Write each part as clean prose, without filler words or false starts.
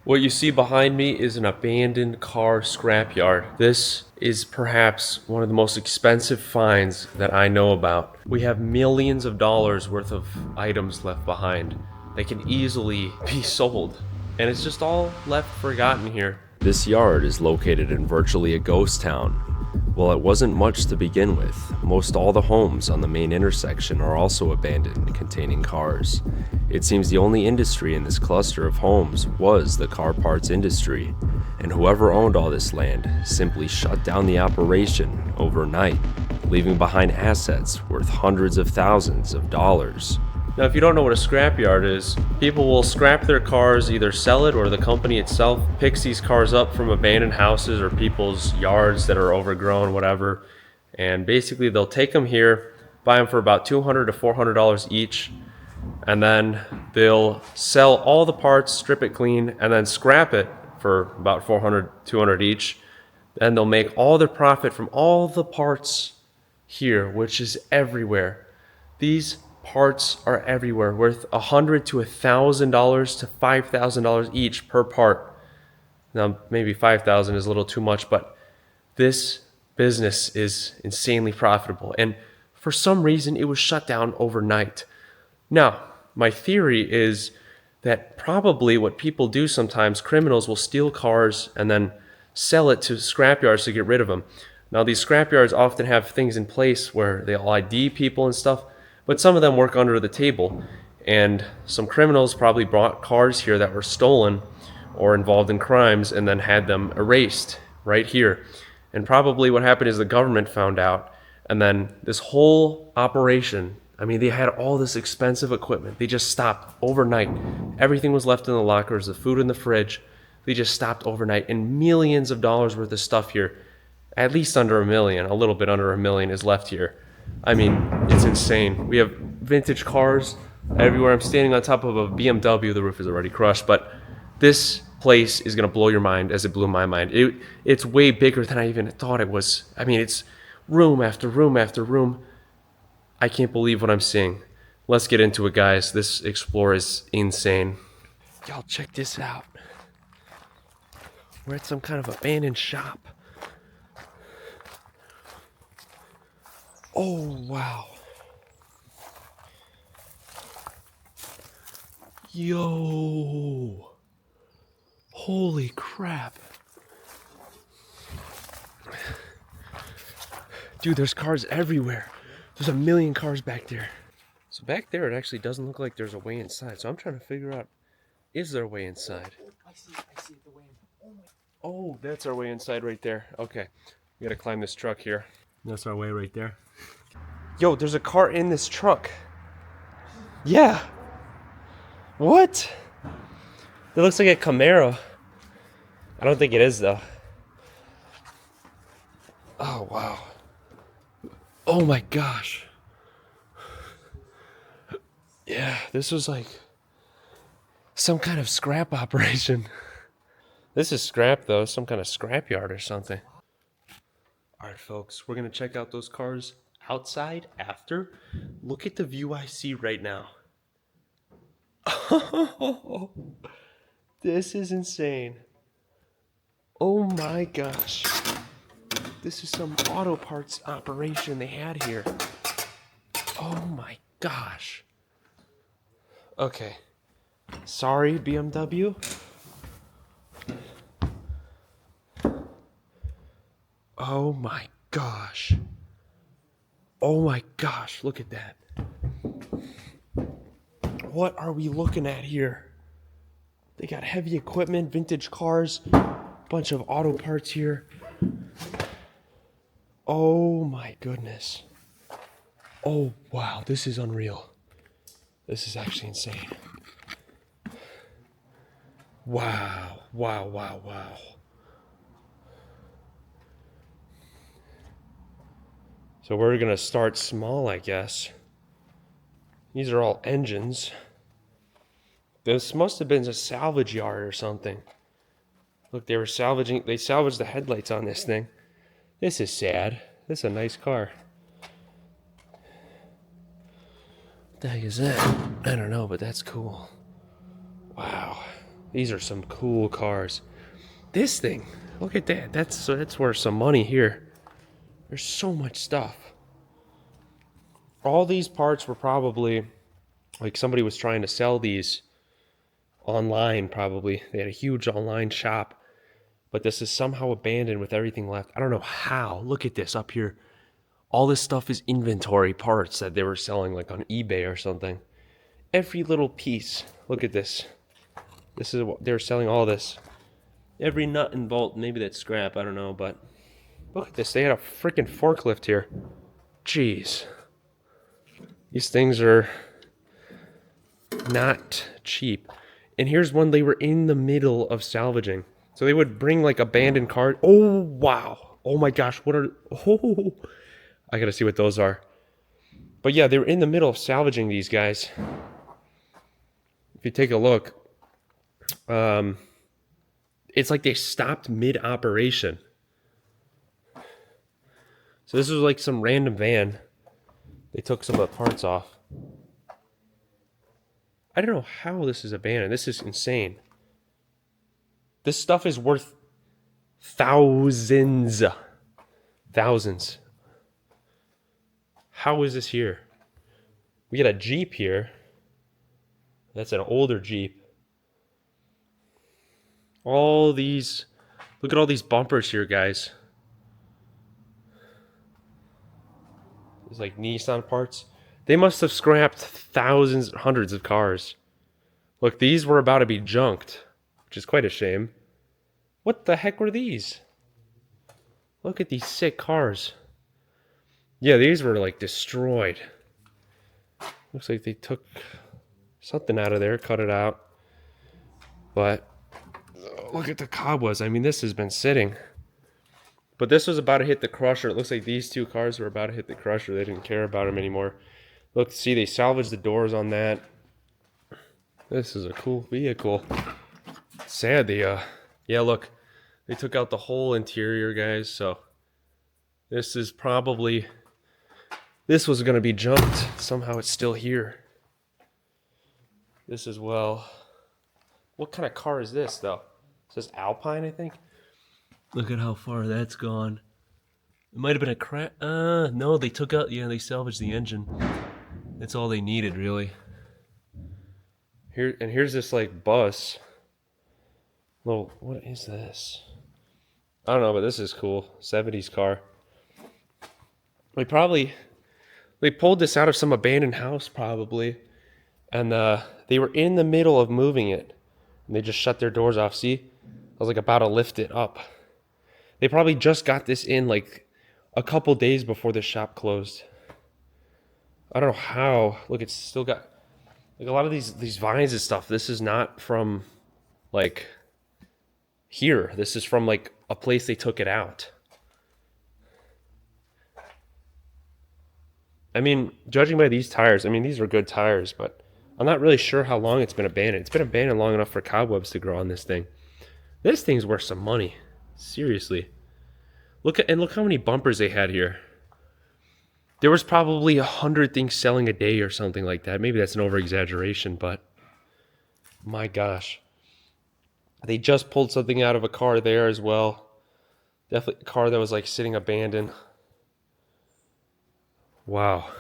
What you see behind me is an abandoned car scrapyard. This is perhaps one of the most expensive finds that I know about. We have millions of dollars worth of items left behind. They can easily be sold, and it's just all left forgotten here. This yard is located in virtually a ghost town. Well, it wasn't much to begin with. Most all the homes on the main intersection are also abandoned, containing cars. It seems the only industry in this cluster of homes was the car parts industry, and whoever owned all this land simply shut down the operation overnight, leaving behind assets worth hundreds of thousands of dollars. Now, if you don't know what a scrapyard is, people will scrap their cars, either sell it or the company itself picks these cars up from abandoned houses or people's yards that are overgrown, whatever. And basically they'll take them here, buy them for about $200 to $400 each, and then they'll sell all the parts, strip it clean, and then scrap it for about $400, $200 each. And they'll make all their profit from all the parts here, which is everywhere. These parts are everywhere, worth $100 to $1,000 to $5,000 each per part. Now, maybe $5,000 is a little too much, but this business is insanely profitable. And for some reason, it was shut down overnight. Now, my theory is that probably what people do sometimes, criminals will steal cars and then sell it to scrapyards to get rid of them. Now, these scrapyards often have things in place where they'll ID people and stuff, but some of them work under the table, and some criminals probably brought cars here that were stolen or involved in crimes and then had them erased right here. And probably what happened is the government found out, and then this whole operation, I mean, they had all this expensive equipment. They just stopped overnight. Everything was left in the lockers, the food in the fridge. They just stopped overnight, and millions of dollars worth of stuff here, at least under $1 million, a little bit under $1 million is left here. I mean, it's insane. We have vintage cars everywhere. I'm standing on top of a BMW. The roof is already crushed, but this place is going to blow your mind as it blew my mind. It's way bigger than I even thought it was. I mean, it's room after room after room. I can't believe what I'm seeing. Let's get into it, guys. This Explorer is insane. Y'all, check this out. We're at some kind of abandoned shop. Oh, wow. Yo. Holy crap. Dude, there's cars everywhere. There's 1 million cars back there. So back there, it actually doesn't look like there's a way inside. So I'm trying to figure out, is there a way inside? I see the way in. Oh, that's our way inside right there. Okay. We gotta climb this truck here. That's our way right there. Yo, there's a car in this truck. Yeah. What? It looks like a Camaro. I don't think it is, though. Oh, wow. Oh my gosh. Yeah, this was like some kind of scrap operation. This is scrap, though. Some kind of scrapyard or something. All right, folks, we're going to check out those cars outside after. Look at the view I see right now. Oh, this is insane. Oh my gosh. This is some auto parts operation they had here. Oh my gosh. Okay. Sorry, BMW. Oh my gosh. Oh my gosh, look at that. What are we looking at here? They got heavy equipment, vintage cars, bunch of auto parts here. Oh my goodness. Oh wow, this is unreal. This is actually insane. Wow, wow, wow, wow. So we're gonna start small, I guess. These are all engines. This must have been a salvage yard or something. Look, they salvaged the headlights on this thing. This is sad. This is a nice car. What the heck is that? I don't know, but that's cool. Wow. These are some cool cars. This thing, look at that. That's worth some money here. There's so much stuff. All these parts were probably like somebody was trying to sell these online, probably. They had a huge online shop, but this is somehow abandoned with everything left. I don't know how. Look at this up here. All this stuff is inventory parts that they were selling like on eBay or something. Every little piece. Look at this. This is what they're selling, all this. Every nut and bolt. Maybe that's scrap, I don't know, but look at this. They had a freaking forklift here. Jeez. These things are not cheap. And here's one they were in the middle of salvaging. So they would bring like abandoned cars. Oh, wow. Oh my gosh. What are... Oh, I gotta see what those are. But yeah, they were in the middle of salvaging these guys. If you take a look, it's like they stopped mid-operation. So this was like some random van. They took some of the parts off. I don't know how this is abandoned. This is insane. This stuff is worth thousands. Thousands. How is this here? We got a Jeep here. That's an older Jeep. All these, look at all these bumpers here, guys. There's like Nissan parts. They must have scrapped thousands, hundreds of cars. Look, these were about to be junked, which is quite a shame. What the heck were these? Look at these sick cars. Yeah, these were like destroyed. Looks like they took something out of there, cut it out. But look at the cobwebs. I mean, this has been sitting. But this was about to hit the crusher. It looks like these two cars were about to hit the crusher. They didn't care about them anymore. Look, see, they salvaged the doors on that. This is a cool vehicle. Sad they, yeah, look. They took out the whole interior, guys, so this is probably... This was going to be junked. Somehow it's still here. This as well. What kind of car is this, though? It says Alpine, I think. Look at how far that's gone. It might have been a crash. No, they took out... Yeah, they salvaged the engine. That's all they needed, really. Here's this, like, bus. Well, what is this? I don't know, but this is cool. 70s car. They pulled this out of some abandoned house, probably. And they were in the middle of moving it. And they just shut their doors off. See? I was like about to lift it up. They probably just got this in like a couple days before the shop closed. I don't know how. Look, it's still got like a lot of these vines and stuff. This is not from like here. This is from like a place they took it out. I mean, judging by these tires, I mean, these are good tires, but I'm not really sure how long it's been abandoned. It's been abandoned long enough for cobwebs to grow on this thing. This thing's worth some money. Seriously. Look how many bumpers they had here. There was probably 100 things selling a day or something like that. Maybe that's an over-exaggeration, but my gosh. They just pulled something out of a car there as well. Definitely a car that was like sitting abandoned. Wow.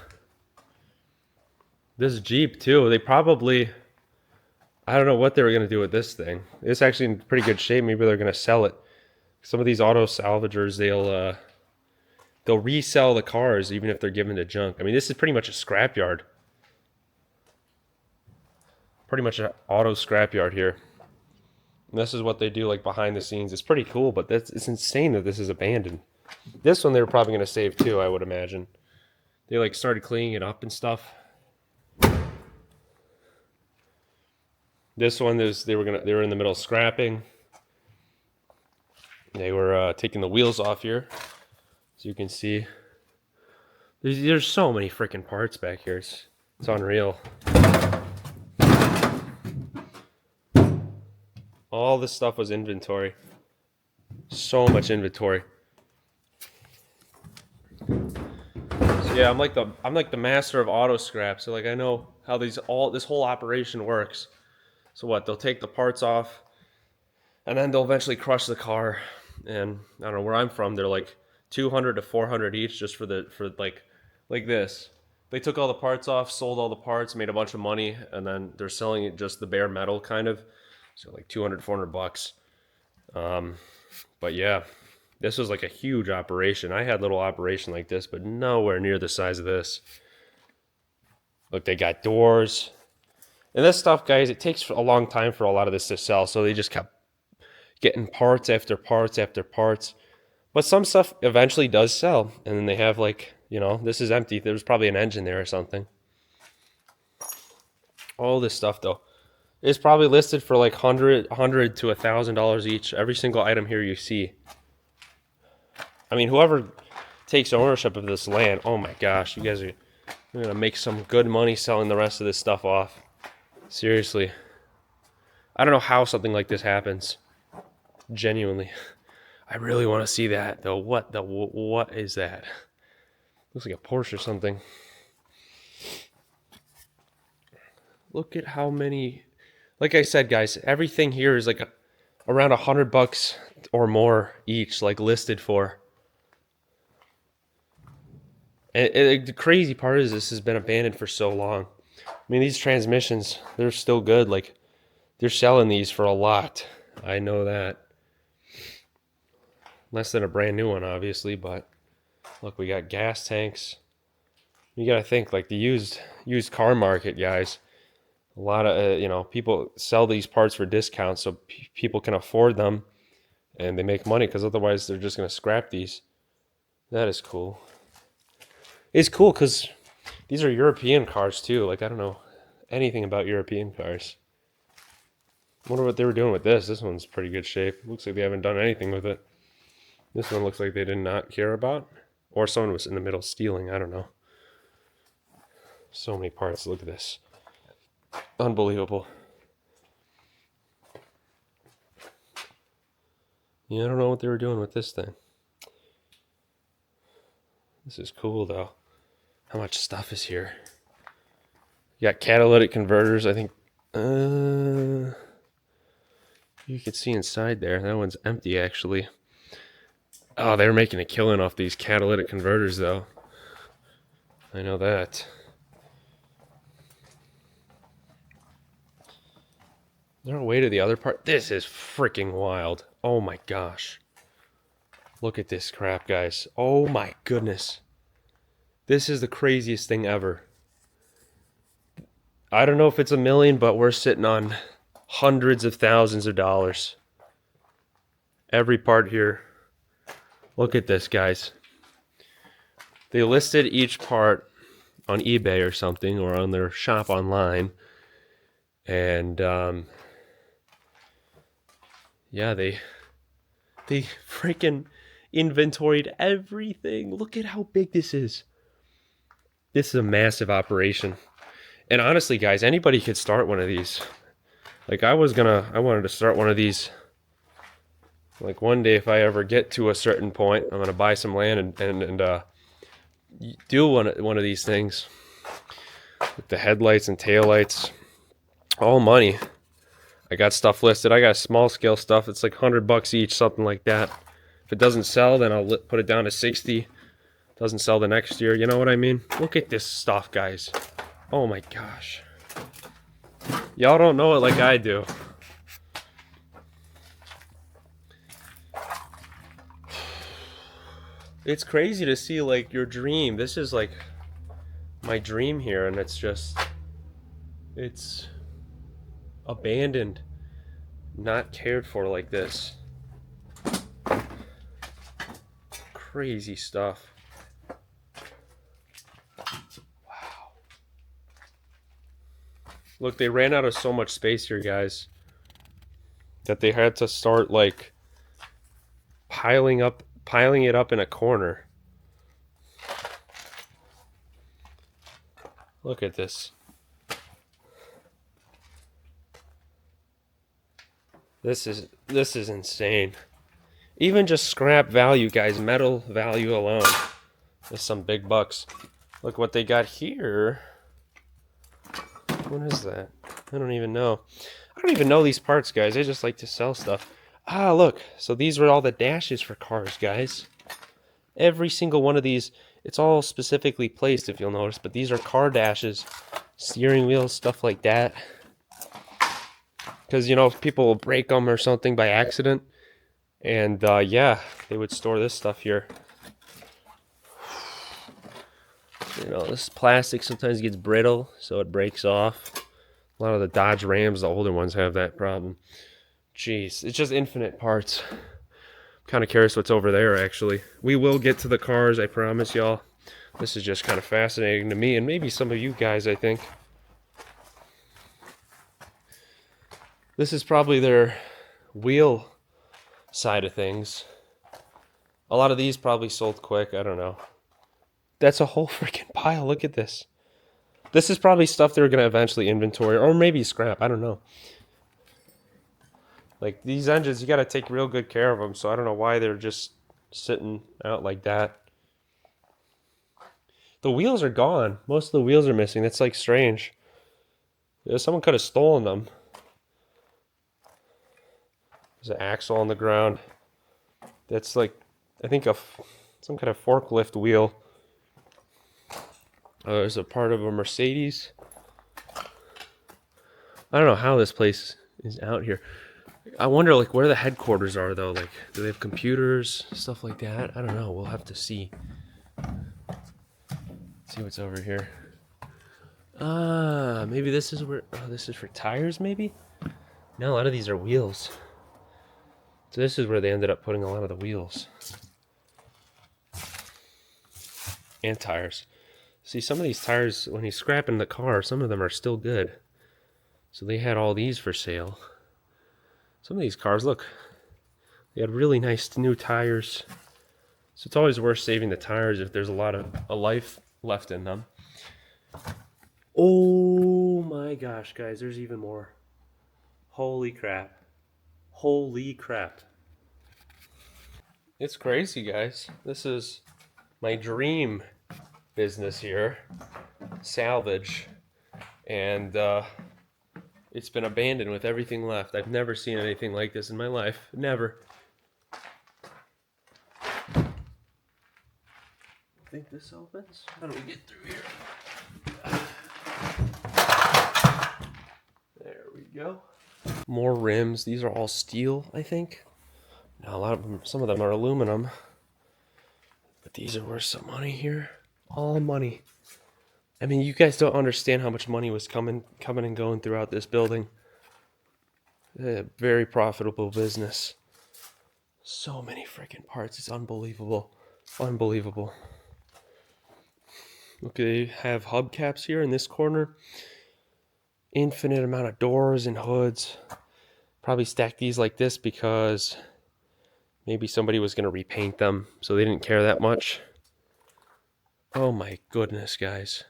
This Jeep too, they probably, I don't know what they were going to do with this thing. It's actually in pretty good shape. Maybe they're going to sell it. Some of these auto salvagers, they'll resell the cars even if they're given to junk. I mean, this is pretty much a scrapyard. Pretty much an auto scrapyard here. And this is what they do like behind the scenes. It's pretty cool, but it's insane that this is abandoned. This one they were probably going to save too, I would imagine. They like started cleaning it up and stuff. This one they were in the middle of scrapping. They were taking the wheels off here, as you can see. There's so many freaking parts back here. It's unreal. All this stuff was inventory. So much inventory. So yeah, I'm like the master of auto scrap. So like I know how this whole operation works. So what? They'll take the parts off, and then they'll eventually crush the car. And I don't know where I'm from. They're like 200 to 400 each just for like this. They took all the parts off, sold all the parts, made a bunch of money, and then they're selling it just the bare metal kind of. So like 200, 400 bucks. But yeah, this was like a huge operation. I had a little operation like this, but nowhere near the size of this. Look, they got doors. And this stuff, guys, it takes a long time for a lot of this to sell. So they just kept getting parts after parts after parts. But some stuff eventually does sell. And then they have like, you know, this is empty. There's probably an engine there or something. All this stuff, though, is probably listed for like $100 to $1,000 each. Every single item here you see. I mean, whoever takes ownership of this land, oh my gosh, you guys are going to make some good money selling the rest of this stuff off. Seriously. I don't know how something like this happens. Genuinely. I really want to see that, though. What is that? Looks like a Porsche or something. Look at how many. Like I said, guys, everything here is like around $100 or more each, like listed for. And the crazy part is this has been abandoned for so long. I mean, these transmissions, they're still good. Like, they're selling these for a lot. I know that. Less than a brand new one, obviously, but look, we got gas tanks. You gotta think, like, the used car market, guys. A lot of, you know, people sell these parts for discounts so people can afford them and they make money because otherwise they're just gonna scrap these. That is cool. It's cool because these are European cars too. Like, I don't know anything about European cars. I wonder what they were doing with this. This one's pretty good shape. Looks like they haven't done anything with it. This one looks like they did not care about. Or someone was in the middle stealing. I don't know. So many parts. Look at this. Unbelievable. Yeah, I don't know what they were doing with this thing. This is cool, though. How much stuff is here? You got catalytic converters. I think you can see inside there. That one's empty, actually. Oh, they were making a killing off these catalytic converters, though. I know that. Is there a way to the other part? This is freaking wild. Oh my gosh. Look at this crap, guys. Oh my goodness. This is the craziest thing ever. I don't know if it's a million, but we're sitting on hundreds of thousands of dollars. Every part here. Look at this, guys. They listed each part on eBay or something, or on their shop online. And, yeah, they freaking inventoried everything. Look at how big this is. This is a massive operation. And honestly, guys, anybody could start one of these. Like, I wanted to start one of these. Like, one day, if I ever get to a certain point, I'm gonna buy some land and do one of these things with the headlights and taillights. All money. I got stuff listed. I got small scale stuff. It's like $100 each, something like that. If it doesn't sell, then I'll put it down to 60. Doesn't sell the next year. You know what I mean? Look at this stuff, guys. Oh my gosh. Y'all don't know it like I do. It's crazy to see, like, your dream. This is like my dream here, and it's abandoned, not cared for like this. Crazy stuff. Wow. Look, they ran out of so much space here, guys, that they had to start, like, piling it up in a corner. Look at this. This is insane. Even just scrap value, guys, metal value alone is some big bucks. Look what they got here. What is that? I don't even know. I don't even know these parts, guys. I just like to sell stuff. Ah, look. So these were all the dashes for cars, guys. Every single one of these, it's all specifically placed, if you'll notice, but these are car dashes, steering wheels, stuff like that. Because, you know, people will break them or something by accident. And, yeah, they would store this stuff here. You know, this plastic sometimes gets brittle, so it breaks off. A lot of the Dodge Rams, the older ones, have that problem. Jeez, it's just infinite parts. I'm kind of curious what's over there, actually. We will get to the cars, I promise y'all. This is just kind of fascinating to me, and maybe some of you guys, I think. This is probably their wheel side of things. A lot of these probably sold quick, I don't know. That's a whole freaking pile, look at this. This is probably stuff they're going to eventually inventory, or maybe scrap, I don't know. Like, these engines, you got to take real good care of them, so I don't know why they're just sitting out like that. The wheels are gone. Most of the wheels are missing. That's, like, strange. Someone could have stolen them. There's an axle on the ground. That's, like, I think some kind of forklift wheel. There's a part of a Mercedes. I don't know how this place is out here. I wonder, like, where the headquarters are, though. Like, do they have computers, stuff like that? I don't know. We'll have to see. See what's over here. Ah, maybe this is where... Oh, this is for tires, maybe? No, a lot of these are wheels. So this is where they ended up putting a lot of the wheels. And tires. See, some of these tires, when he's scrapping the car, some of them are still good. So they had all these for sale. Some of these cars, look, they had really nice new tires. So it's always worth saving the tires if there's a life left in them. Oh my gosh, guys, there's even more. Holy crap. Holy crap. It's crazy, guys. This is my dream business here, salvage. And it's been abandoned with everything left. I've never seen anything like this in my life. Never. I think this opens. How do we get through here? There we go. More rims. These are all steel, I think. Now, a lot of them, some of them are aluminum. But these are worth some money here. All money. I mean, you guys don't understand how much money was coming and going throughout this building. A very profitable business. So many freaking parts. It's unbelievable. Unbelievable. Look, they have hubcaps here in this corner. Infinite amount of doors and hoods. Probably stack these like this because maybe somebody was going to repaint them, so they didn't care that much. Oh my goodness, guys.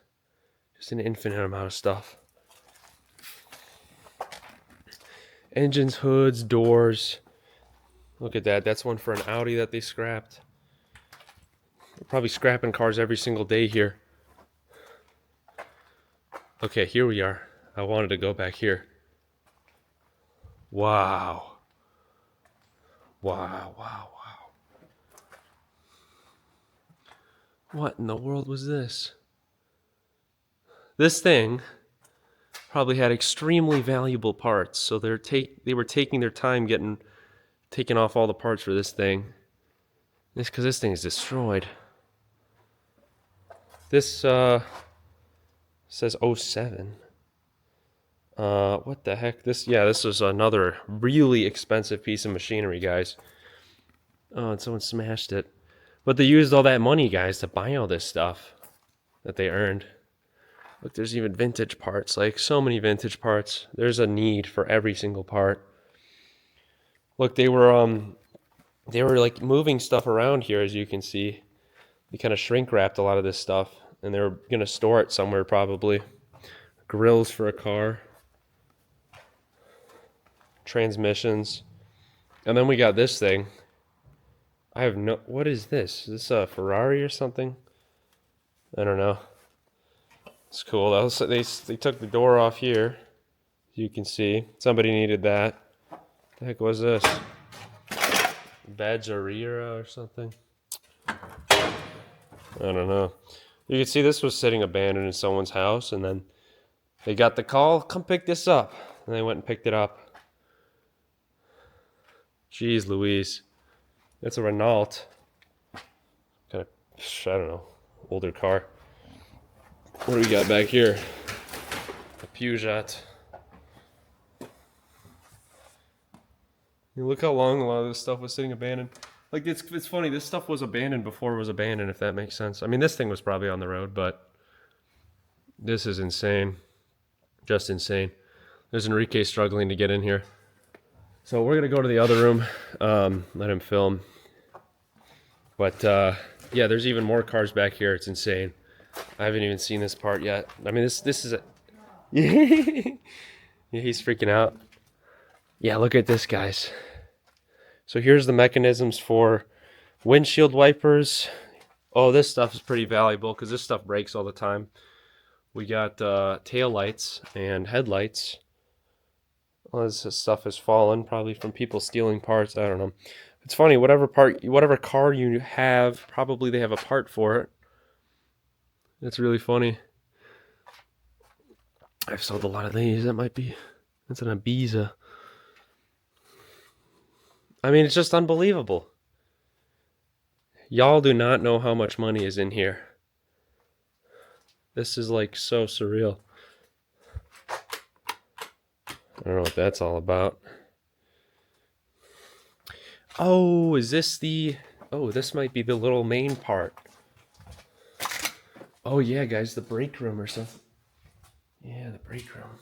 Just an infinite amount of stuff. Engines, hoods, doors. Look at that. That's one for an Audi that they scrapped. They're probably scrapping cars every single day here. Okay, here we are. I wanted to go back here. Wow. Wow, wow, wow. What in the world was this? This thing probably had extremely valuable parts, so they were taking their time taking off all the parts for this thing. This because this thing is destroyed. This says 07. What the heck? This was another really expensive piece of machinery, guys. Oh, and someone smashed it. But they used all that money, guys, to buy all this stuff that they earned. Look, there's even vintage parts, like so many vintage parts. There's a need for every single part. Look, they were like moving stuff around here, as you can see. They kind of shrink wrapped a lot of this stuff, and they were gonna store it somewhere probably. Grills for a car. Transmissions. And then we got this thing. What is this? Is this a Ferrari or something? I don't know. It's cool. They took the door off here, as You can see somebody needed that. The heck was this? Badgerera or something? I don't know. You can see this was sitting abandoned in someone's house, and then they got the call, come pick this up. And they went and picked it up. Jeez Louise. It's a Renault. Kind of, I don't know, older car. What do we got back here? A Peugeot. You look how long a lot of this stuff was sitting abandoned. Like, it's funny, this stuff was abandoned before it was abandoned, if that makes sense. I mean, this thing was probably on the road, but this is insane. Just insane. There's Enrique struggling to get in here. So we're going to go to the other room, let him film. But, yeah, there's even more cars back here. It's insane. I haven't even seen this part yet. I mean, this is a... Yeah, he's freaking out. Yeah, look at this, guys. So here's the mechanisms for windshield wipers. Oh, this stuff is pretty valuable because this stuff breaks all the time. We got tail lights and headlights. All this stuff has fallen, probably from people stealing parts. I don't know. It's funny, whatever car you have, probably they have a part for it. It's really funny. I've sold a lot of these. That's an Ibiza. I mean, it's just unbelievable. Y'all do not know how much money is in here. This is like so surreal. I don't know what that's all about. Oh, is this the... Oh, this might be the little main part. Oh yeah, guys, the break room or something. Yeah, the break room.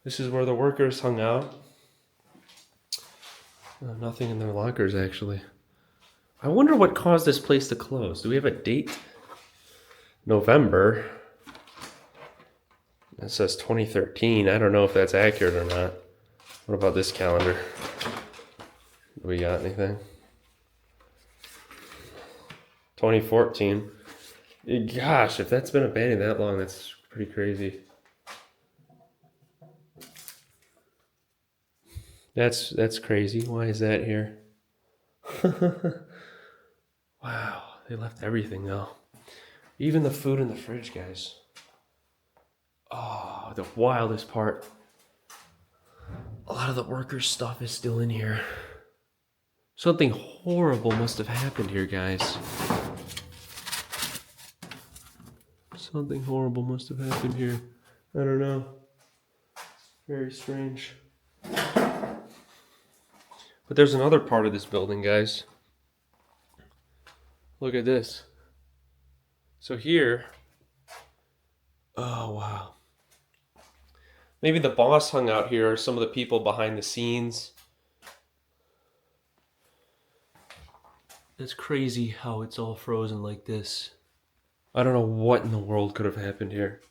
This is where the workers hung out. Nothing in their lockers, actually. I wonder what caused this place to close. Do we have a date? November. It says 2013. I don't know if that's accurate or not. What about this calendar? Do we got anything? 2014. Gosh, if that's been abandoned that long, that's pretty crazy. That's crazy. Why is that here? Wow, they left everything though. Even the food in the fridge, guys. Oh, the wildest part. A lot of the workers' stuff is still in here. Something horrible must have happened here, guys. Something horrible must have happened here. I don't know. Very strange. But there's another part of this building, guys. Look at this. So here... Oh, wow. Maybe the boss hung out here, or some of the people behind the scenes. It's crazy how it's all frozen like this. I don't know what in the world could have happened here.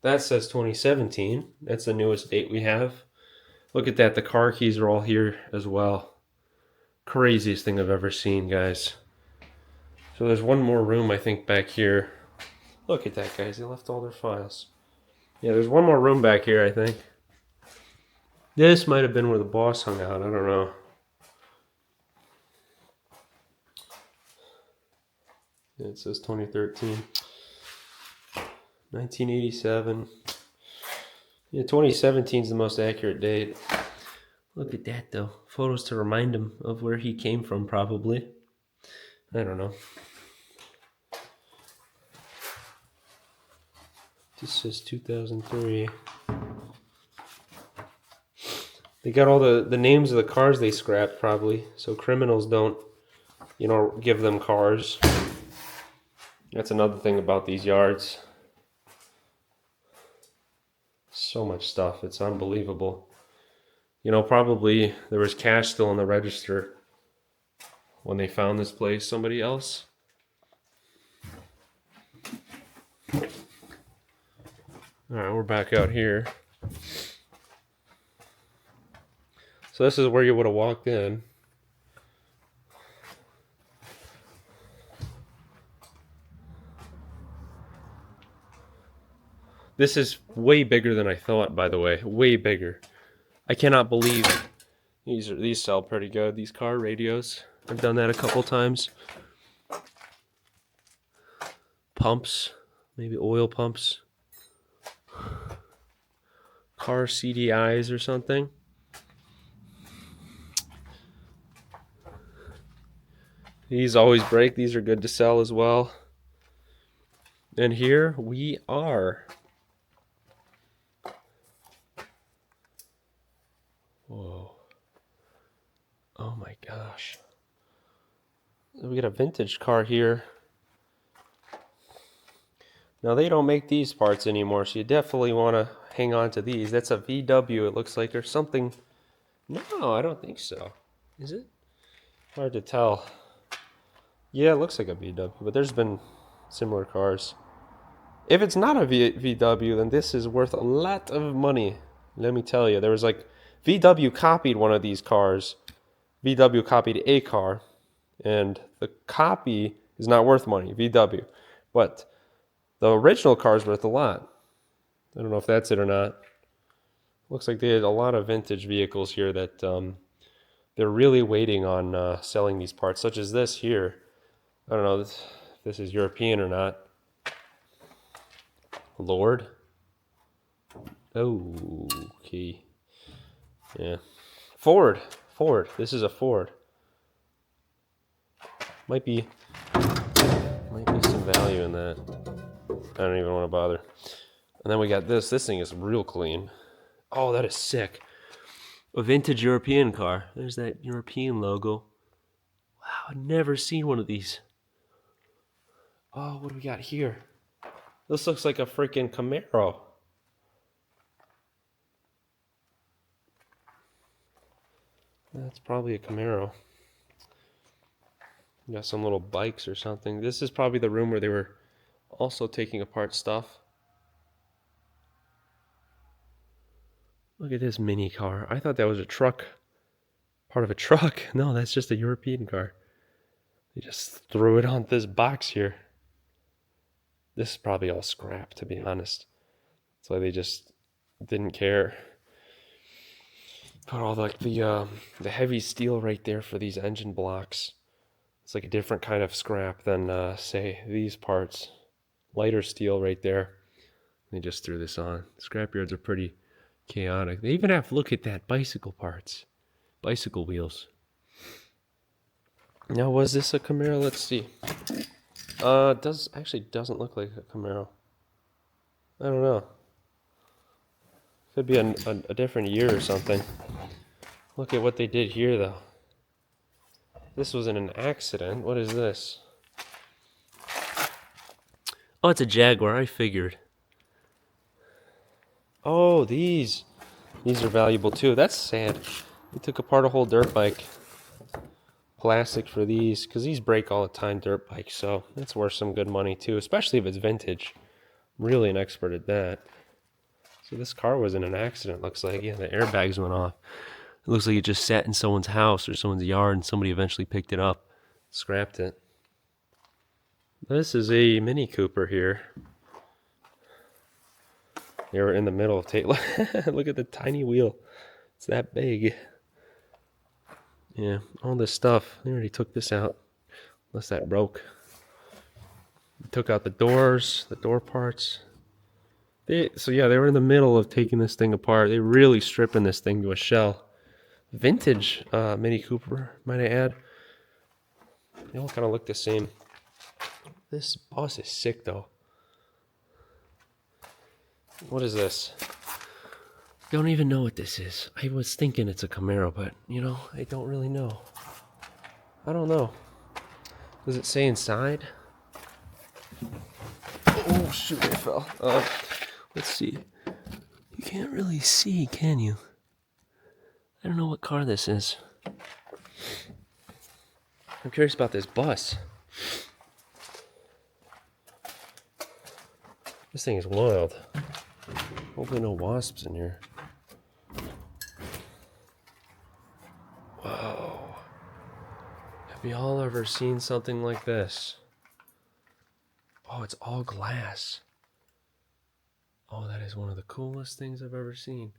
That says 2017. That's the newest date we have. Look at that. The car keys are all here as well. Craziest thing I've ever seen, guys. So there's one more room, I think, back here. Look at that, guys. They left all their files. Yeah, there's one more room back here, I think. This might have been where the boss hung out. I don't know. Yeah, it says 2013. 1987. Yeah, 2017 is the most accurate date. Look at that, though. Photos to remind him of where he came from, probably. I don't know. This says 2003. They got all the names of the cars they scrapped, probably, so criminals don't, give them cars. That's another thing about these yards. So much stuff. It's unbelievable. Probably there was cash still in the register when they found this place. Somebody else. All right, we're back out here. So this is where you would have walked in. This is way bigger than I thought, by the way. Way bigger. I cannot believe these sell pretty good. These car radios. I've done that a couple times. Pumps, maybe oil pumps. Car CDIs or something. These always break. These are good to sell as well. And here we are. Whoa. Oh my gosh. We got a vintage car here. Now they don't make these parts anymore, so you definitely want to hang on to these. That's a VW, it looks like, or something. No, I don't think so. Is it? Hard to tell. Yeah, it looks like a VW, but there's been similar cars. If it's not a VW, then this is worth a lot of money. Let me tell you, there was like VW copied one of these cars. VW copied a car, and the copy is not worth money, VW. But the original car is worth a lot. I don't know if that's it or not. Looks like they had a lot of vintage vehicles here that they're really waiting on selling these parts, such as this here. I don't know if this is European or not. Lord. Oh, okay. Yeah. Ford. This is a Ford. Might be some value in that. I don't even want to bother. And then we got this. This thing is real clean. Oh, that is sick. A vintage European car. There's that European logo. Wow, I've never seen one of these. Oh, what do we got here? This looks like a freaking Camaro. That's probably a Camaro. Got some little bikes or something. This is probably the room where they were also taking apart stuff. Look at this mini car. I thought that was a truck. Part of a truck. No, that's just a European car. They just threw it on this box here. This is probably all scrap, to be honest. So they just didn't care. Put all the heavy steel right there for these engine blocks. It's like a different kind of scrap than say these parts. Lighter steel right there. They just threw this on. Scrapyards are pretty chaotic. They even have, look at that, bicycle parts. Bicycle wheels. Now, was this a Camaro? Let's see. Doesn't look like a Camaro. I don't know. Could be a different year or something. Look at what they did here, though. This was in an accident. What is this? Oh, it's a Jaguar. I figured. Oh, these are valuable too. That's sad. They took apart a whole dirt bike. Plastic for these, because these break all the time, dirt bikes, so that's worth some good money too, especially if it's vintage. I'm really an expert at that. So this car was in an accident, looks like. Yeah, the airbags went off. It looks like it just sat in someone's house or someone's yard and somebody eventually picked it up, scrapped it. This is a Mini Cooper here. They were in the middle of look at the tiny wheel. It's that big. Yeah, all this stuff. They already took this out. Unless that broke. They took out the doors, the door parts. They were in the middle of taking this thing apart. They really stripping this thing to a shell. Vintage Mini Cooper, might I add. They all kind of look the same. This bus is sick, though. What is this? Don't even know what this is. I was thinking it's a Camaro, but, I don't really know. I don't know. Does it say inside? Oh, shoot, I fell. Let's see. You can't really see, can you? I don't know what car this is. I'm curious about this bus. This thing is wild. Hopefully no wasps in here. Whoa. Have y'all ever seen something like this? Oh, it's all glass. Oh, that is one of the coolest things I've ever seen.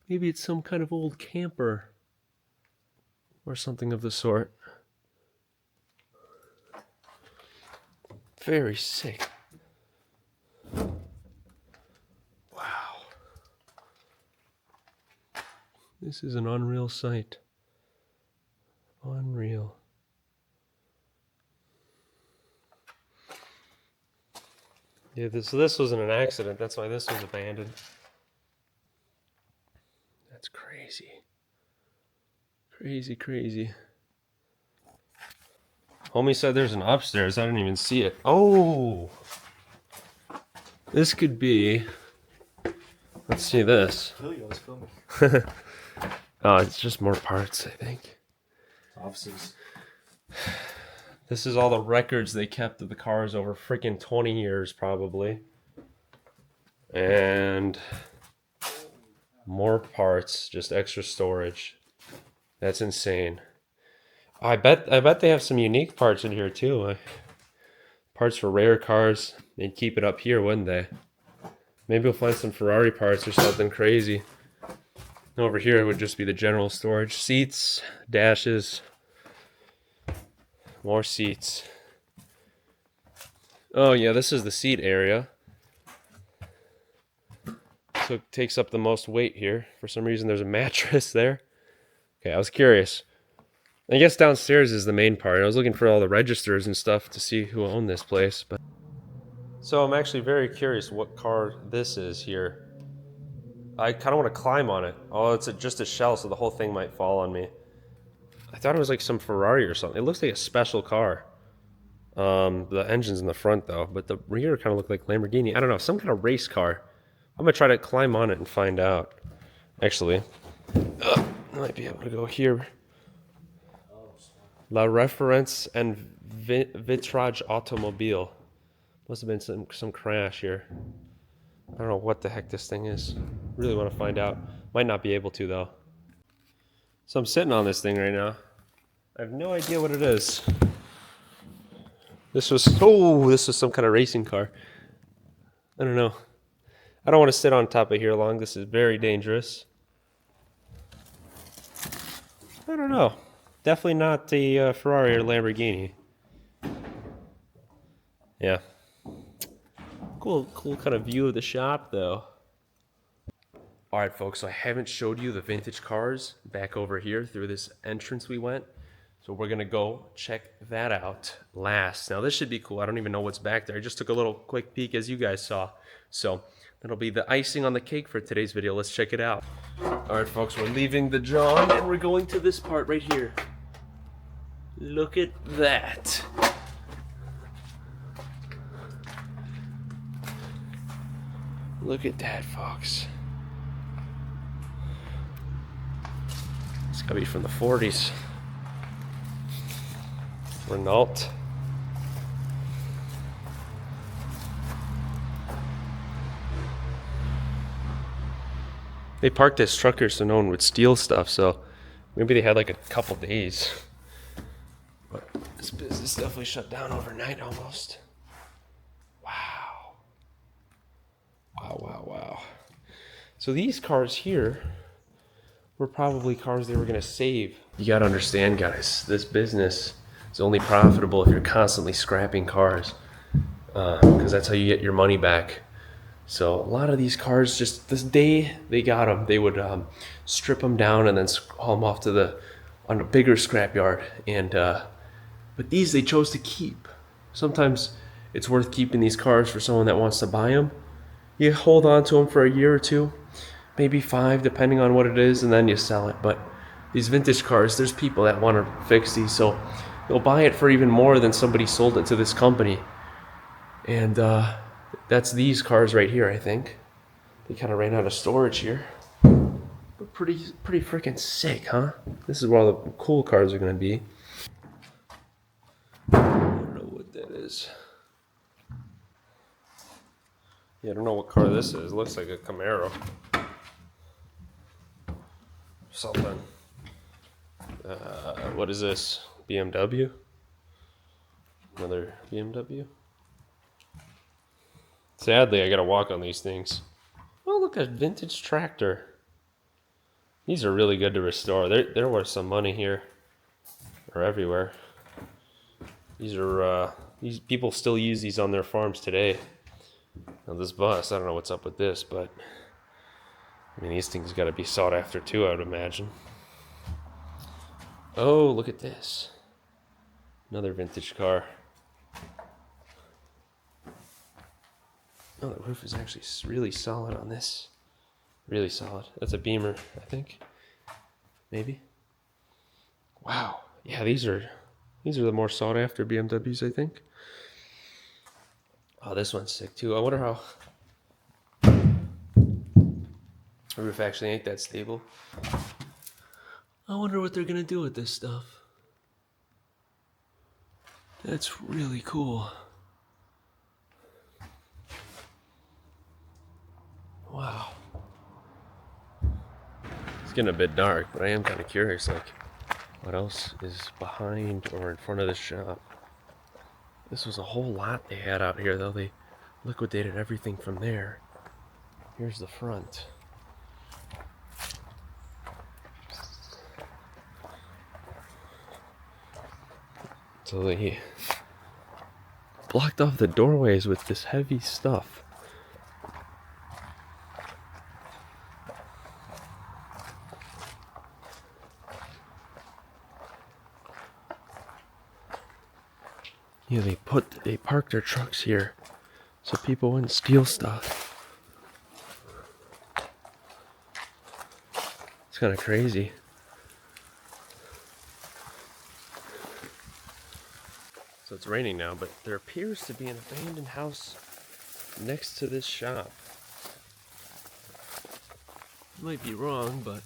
Maybe it's some kind of old camper or something of the sort. Very sick. Wow. This is an unreal sight. Unreal. Yeah, this wasn't an accident. That's why this was abandoned. That's crazy. Crazy, crazy. Homie said there's an upstairs. I didn't even see it. Oh! This could be... Let's see this. Oh, it's just more parts, I think. Offices. This is all the records they kept of the cars over freaking 20 years, probably. And more parts, just extra storage. That's insane. I bet they have some unique parts in here too. Parts for rare cars. They'd keep it up here, wouldn't they? Maybe we'll find some Ferrari parts or something crazy. Over here would just be the general storage. Seats, dashes, more seats. Oh yeah, this is the seat area. So it takes up the most weight here. For some reason there's a mattress there. Okay, I was curious. I guess downstairs is the main part. I was looking for all the registers and stuff to see who owned this place. But so I'm actually very curious what car this is here. I kind of want to climb on it. Oh, it's just a shell, so the whole thing might fall on me. I thought it was like some Ferrari or something. It looks like a special car. The engine's in the front though, but the rear kind of looked like Lamborghini. I don't know, some kind of race car. I'm gonna try to climb on it and find out. Actually, I might be able to go here. La Reference and Vitrage Automobile. Must have been some crash here. I don't know what the heck this thing is. Really want to find out. Might not be able to though. So I'm sitting on this thing right now. I have no idea what it is. This was some kind of racing car. I don't know. I don't want to sit on top of here long. This is very dangerous. I don't know. Definitely not the Ferrari or Lamborghini. Yeah. Cool kind of view of the shop though. Alright folks, so I haven't showed you the vintage cars back over here through this entrance we went. So we're gonna go check that out last. Now this should be cool. I don't even know what's back there. I just took a little quick peek as you guys saw. So that'll be the icing on the cake for today's video. Let's check it out. Alright folks, we're leaving the John and we're going to this part right here. Look at that. Look at that, folks. It's gotta be from the 40s. Renault. They parked this truck here so no one would steal stuff, so maybe they had like a couple days. But this business definitely shut down overnight almost. Wow. Wow. So these cars here were probably cars they were gonna save. You gotta understand, guys, this business is only profitable if you're constantly scrapping cars, because that's how you get your money back. So a lot of these cars, just this day they got them, they would strip them down and then haul them off to on a bigger scrapyard. And but these they chose to keep. Sometimes it's worth keeping these cars for someone that wants to buy them. You hold on to them for a year or two, maybe 5, depending on what it is, and then you sell it. But these vintage cars, there's people that want to fix these, so they'll buy it for even more than somebody sold it to this company. And that's these cars right here, I think. They kind of ran out of storage here. But pretty freaking sick, huh? This is where all the cool cars are going to be. I don't know what that is. Yeah, I don't know what car this is. It looks like a Camaro. Something. What is this? BMW? Another BMW? Sadly, I gotta walk on these things. Oh, look, a vintage tractor. These are really good to restore. They're worth some money here, or everywhere. These are these people still use these on their farms today. Now this bus, I don't know what's up with this, but I mean these things got to be sought after too, I would imagine. Oh, look at this. Another vintage car. Oh, the roof is actually really solid on this. Really solid. That's a Beamer, I think. Maybe. Wow. Yeah, these are the more sought after BMWs, I think. Oh, this one's sick too. I wonder how the roof actually ain't that stable. I wonder what they're gonna do with this stuff. That's really cool. Wow. It's getting a bit dark, but I am kind of curious, like, what else is behind or in front of this shop? This was a whole lot they had out here, though. They liquidated everything from there. Here's the front. So they blocked off the doorways with this heavy stuff. Yeah, they parked their trucks here so people wouldn't steal stuff. It's kind of crazy. So it's raining now, but there appears to be an abandoned house next to this shop. I might be wrong, but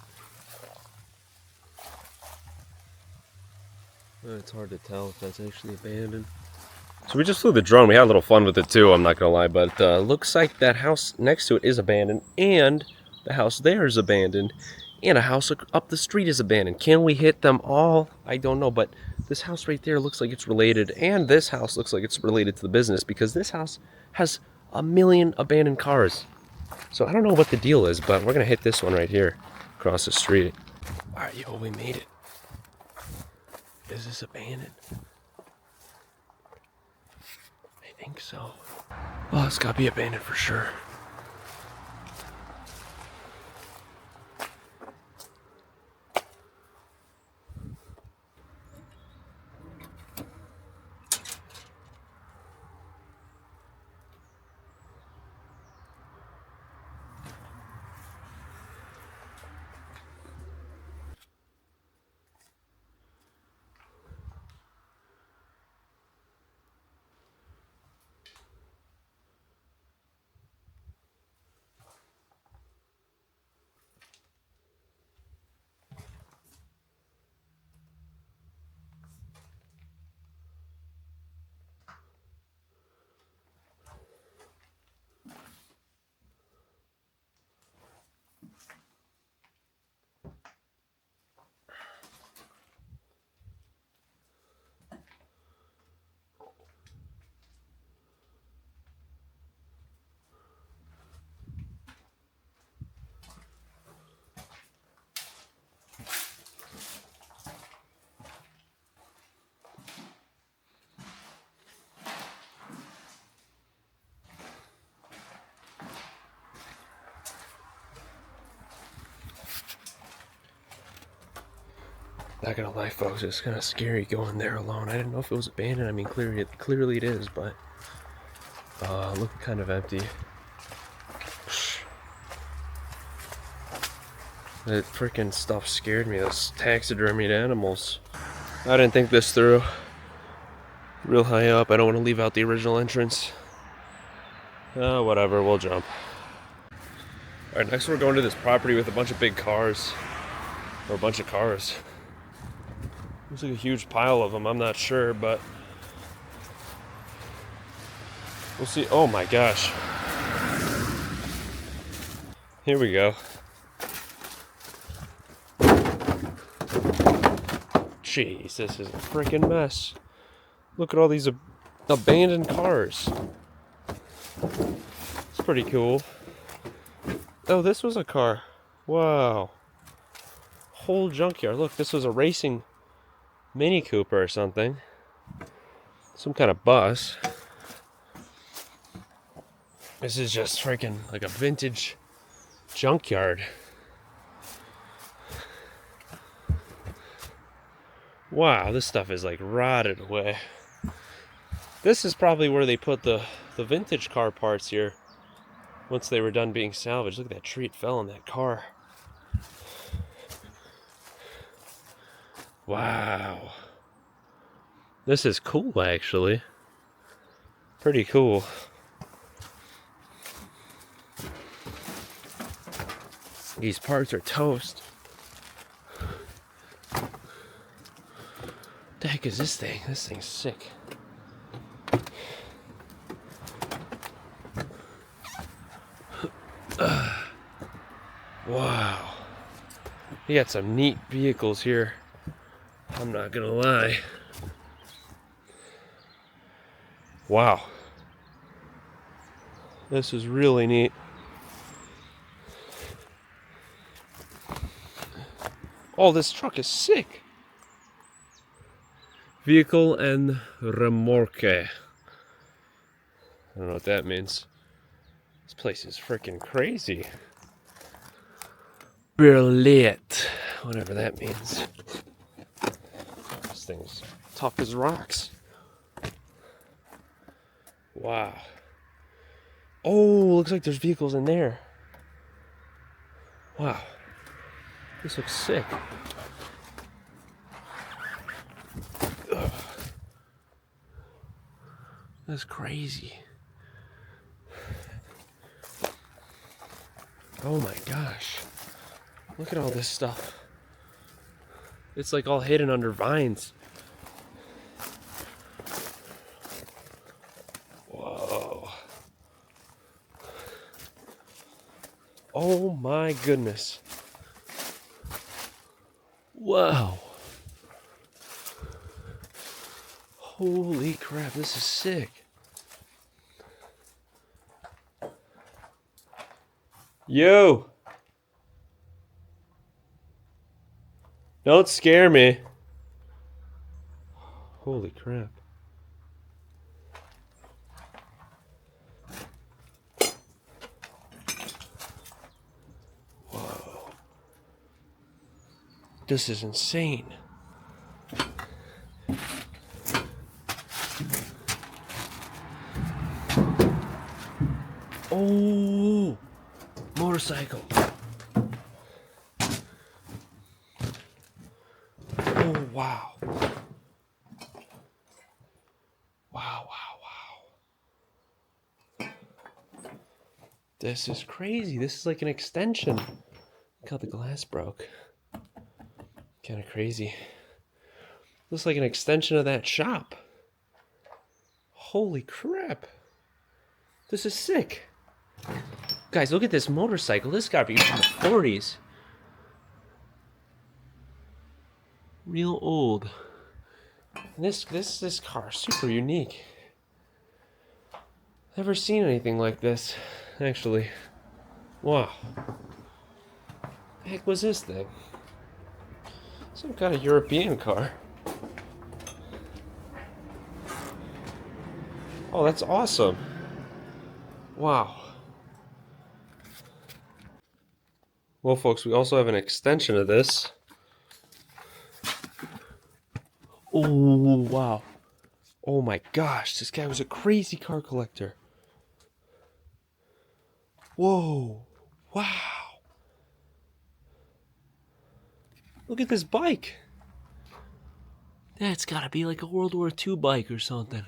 it's hard to tell if that's actually abandoned. So we just flew the drone. We had a little fun with it too, I'm not gonna lie, but looks like that house next to it is abandoned, and the house there is abandoned, and a house up the street is abandoned. Can we hit them all? I don't know, but this house right there looks like it's related, and this house looks like it's related to the business, because this house has 1 million abandoned cars. So I don't know what the deal is, but we're gonna hit this one right here across the street. All right, yo, we made it. Is this abandoned? I think so. Well, it's gotta be abandoned for sure. Not gonna lie, folks, it's kind of scary going there alone. I didn't know if it was abandoned. I mean, clearly it is, but looking kind of empty. That freaking stuff scared me. Those taxidermied animals. I didn't think this through. Real high up. I don't want to leave out the original entrance. Whatever. We'll jump. All right, next we're going to this property with a bunch of big cars, or a bunch of cars. Looks like a huge pile of them. I'm not sure, but we'll see. Oh my gosh. Here we go. Jeez, this is a freaking mess. Look at all these abandoned cars. It's pretty cool. Oh, this was a car. Wow. Whole junkyard. Look, this was a racing Mini Cooper or something. Some kind of bus. This is just freaking like a vintage junkyard. Wow, this stuff is like rotted away. This is probably where they put the vintage car parts here once they were done being salvaged. Look at that tree, it fell in that car. Wow. This is cool, actually. Pretty cool. These parts are toast. What the heck is this thing? This thing's sick. Wow. You got some neat vehicles here. I'm not gonna lie. Wow. This is really neat. Oh, this truck is sick. Vehicle and remorque. I don't know what that means. This place is freaking crazy. Berlet. Whatever that means. This thing's tough as rocks. Wow. Oh, looks like there's vehicles in there. Wow. This looks sick. Ugh. That's crazy. Oh my gosh. Look at all this stuff. It's like all hidden under vines. Whoa. Oh my goodness. Wow. Holy crap, this is sick. Yo! Don't scare me. Holy crap. Whoa. This is insane. Oh, motorcycle. Oh, wow. Wow. This is crazy. This is like an extension. Look how the glass broke. Kind of crazy. Looks like an extension of that shop. Holy crap. This is sick. Guys, look at this motorcycle. This gotta be from the 40s. Real old. This car is super unique. Never seen anything like this, actually. Wow. The heck was this thing? Some kind of European car. Oh, that's awesome. Wow. Well, folks, we also have an extension of this. Oh, wow. Oh my gosh, this guy was a crazy car collector. Whoa. Wow. Look at this bike. That's gotta be like a World War II bike or something.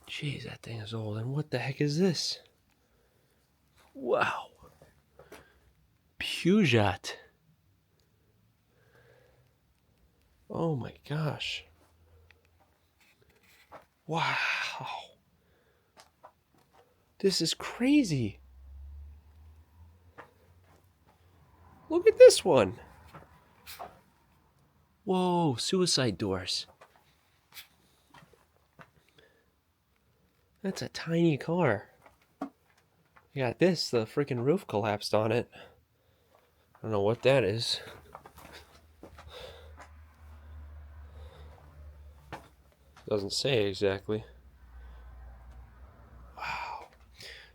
Jeez, that thing is old. And what the heck is this? Wow. Peugeot. Oh my gosh. Wow. This is crazy. Look at this one. Whoa, suicide doors. That's a tiny car. You got this, the freaking roof collapsed on it. I don't know what that is. Doesn't say exactly. Wow.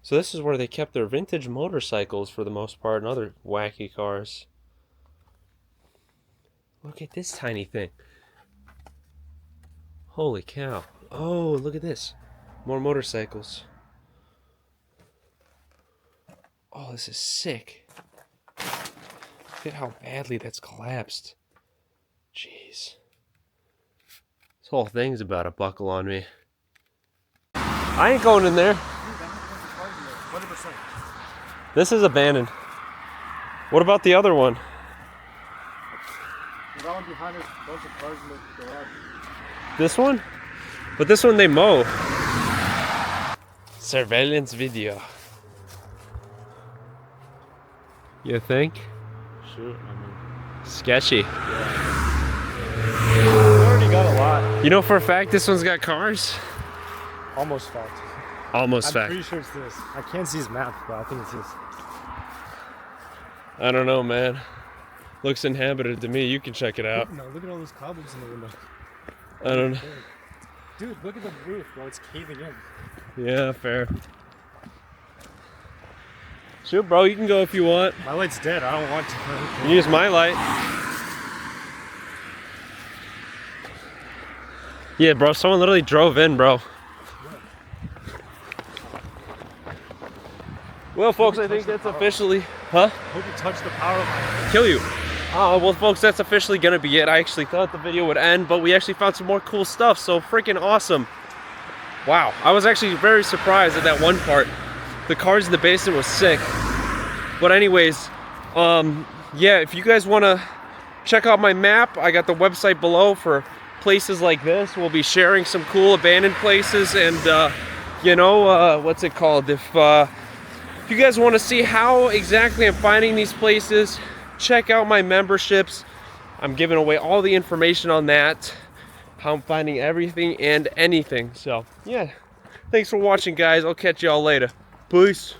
So this is where they kept their vintage motorcycles for the most part and other wacky cars. Look at this tiny thing. Holy cow. Oh, look at this. More motorcycles. Oh, this is sick. Look at how badly that's collapsed. Jeez. This whole thing's about to buckle on me. I ain't going in there. 100%. This is abandoned. What about the other one? That one behind us, a bunch of cars in the garage. This one? But this one they mow. Surveillance video. You think? Shoot, I mean. Sketchy. We already got a lot. You know for a fact this one's got cars? Almost fact. Almost I'm fact. pretty sure it's this. I can't see his map, but I think it's this. I don't know, man. Looks inhabited to me. You can check it out. No, look at all those cobwebs in the window. I don't know. Dude, look at the roof, bro. It's caving in. Yeah, fair. Shoot, bro. You can go if you want. My light's dead. I don't want to. You can use my light. Yeah, bro. Someone literally drove in, bro. Well, folks, I think that's officially... Huh? Hope you touch the power line. Kill you. Well, folks, that's officially gonna be it. I actually thought the video would end, but we actually found some more cool stuff, so freaking awesome. Wow, I was actually very surprised at that one part. The cars in the basement was sick. But anyways, yeah, if you guys wanna check out my map, I got the website below for places like this. We'll be sharing some cool abandoned places and, you know, what's it called? If you guys want to see how exactly I'm finding these places, check out my memberships. I'm giving away all the information on that, how I'm finding everything and anything. So, yeah, thanks for watching, guys. I'll catch y'all later. Peace.